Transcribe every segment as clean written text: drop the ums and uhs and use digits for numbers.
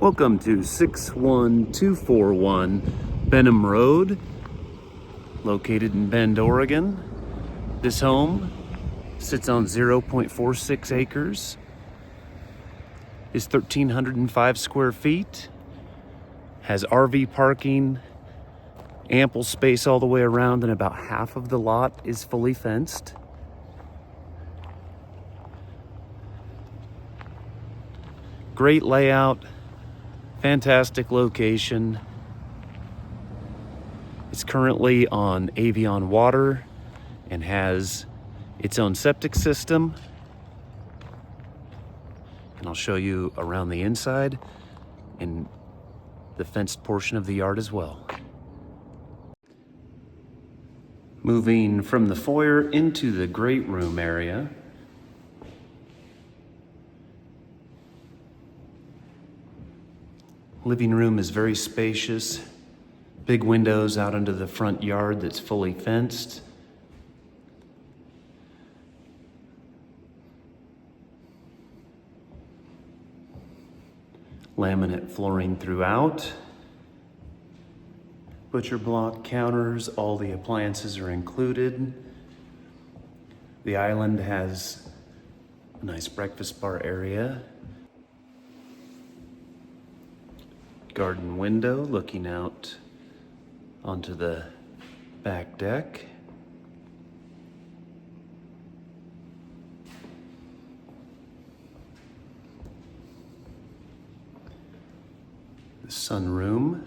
Welcome to 61241 Benham Road, located in Bend, Oregon. This home sits on 0.46 acres, is 1,305 square feet, has RV parking, ample space all the way around, and about half of the lot is fully fenced. Great layout. Fantastic location. It's currently on Avion Water and has its own septic system. And I'll show you around the inside and the fenced portion of the yard as well. Moving from the foyer into the great room area. Living room is very spacious. Big windows out into the front yard that's fully fenced. Laminate flooring throughout. Butcher block counters, all the appliances are included. The island has a nice breakfast bar area. Garden window looking out onto the back deck. The sunroom.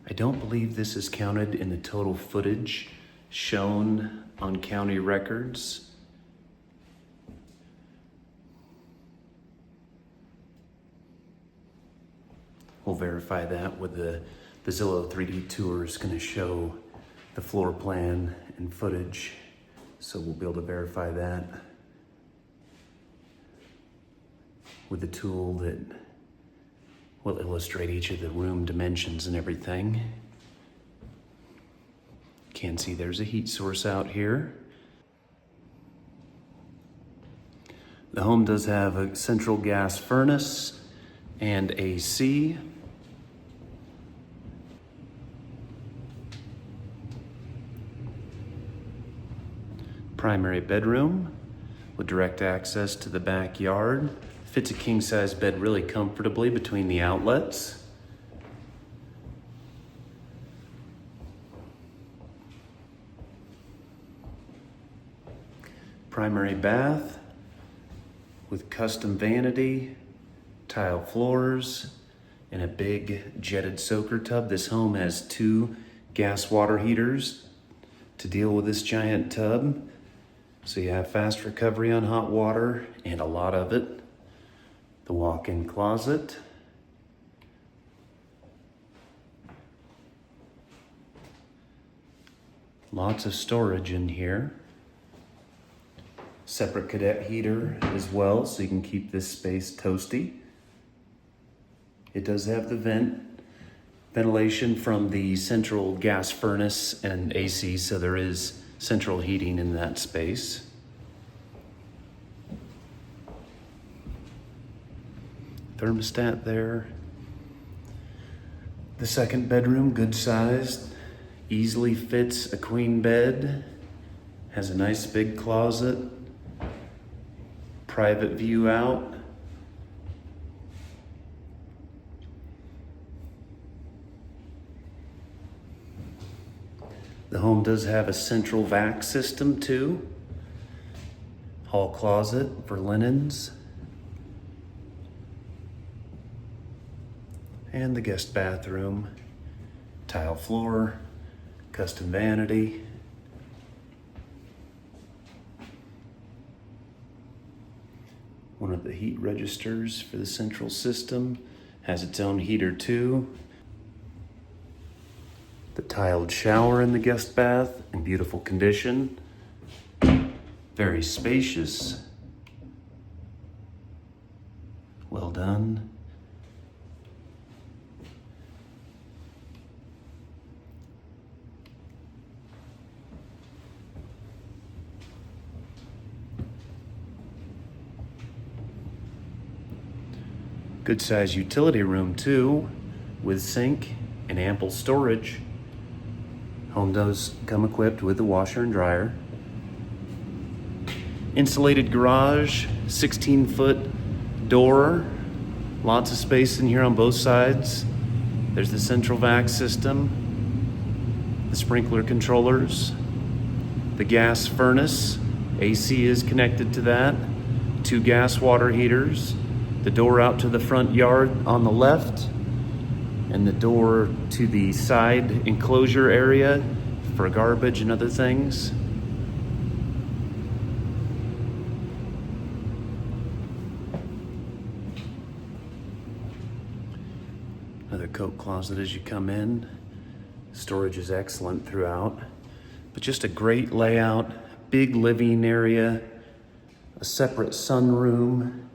I don't believe this is counted in the total footage shown on county records. We'll verify that with the Zillow 3D tour is going to show the floor plan and footage, so we'll be able to verify that with the tool that will illustrate each of the room dimensions and everything. Can see there's a heat source out here. The home does have a central gas furnace and AC. Primary bedroom with direct access to the backyard. Fits a king-size bed really comfortably between the outlets. Primary bath with custom vanity, tile floors, and a big jetted soaker tub. This home has 2 gas water heaters to deal with this giant tub. So you have fast recovery on hot water and a lot of it. The walk-in closet. Lots of storage in here. Separate cadet heater as well, so you can keep this space toasty. It does have the ventilation from the central gas furnace and AC, so there is central heating in that space. Thermostat there. The second bedroom, good sized, easily fits a queen bed, has a nice big closet, private view out. The home does have a central vac system too. Hall closet for linens. And the guest bathroom. Tile floor, custom vanity. One of the heat registers for the central system has its own heater too. The tiled shower in the guest bath in beautiful condition. Very spacious. Well done. Good size utility room too, with sink and ample storage. Home does come equipped with a washer and dryer. Insulated garage, 16-foot door. Lots of space in here on both sides. There's the central vac system, the sprinkler controllers, the gas furnace. AC is connected to that. 2 gas water heaters. The door out to the front yard on the left, and the door to the side enclosure area for garbage and other things. Another coat closet as you come in. Storage is excellent throughout, but just a great layout, big living area, a separate sunroom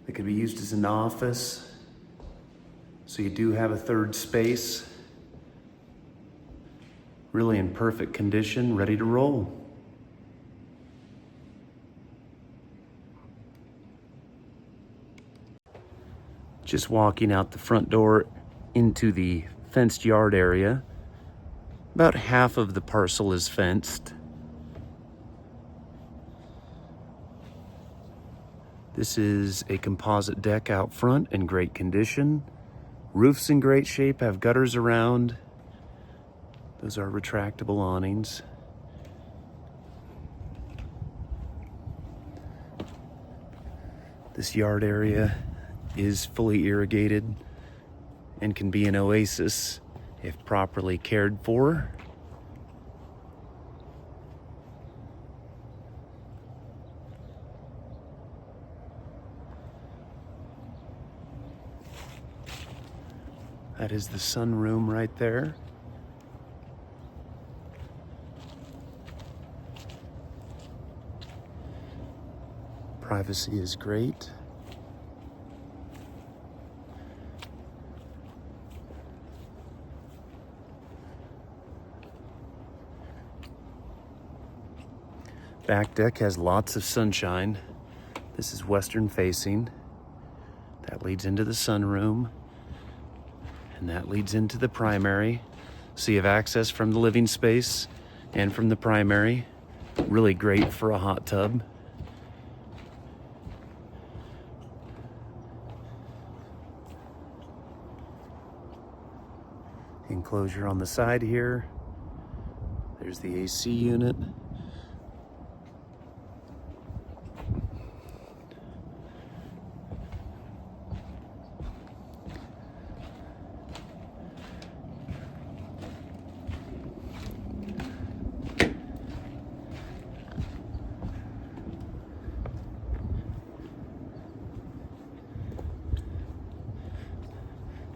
that could be used as an office. So you do have a third space. Really in perfect condition, ready to roll. Just walking out the front door into the fenced yard area. About half of the parcel is fenced. This is a composite deck out front in great condition. Roof's in great shape, have gutters around. Those are retractable awnings. This yard area is fully irrigated and can be an oasis if properly cared for. That is the sunroom right there. Privacy is great. Back deck has lots of sunshine. This is western facing. That leads into the sunroom. And that leads into the primary. So you have access from the living space and from the primary. Really great for a hot tub. Enclosure on the side here. There's the AC unit.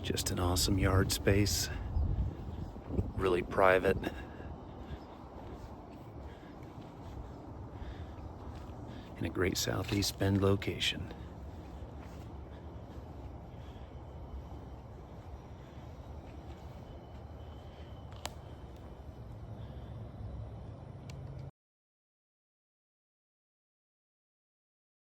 Just an awesome yard space. Really private. In a great Southeast Bend location.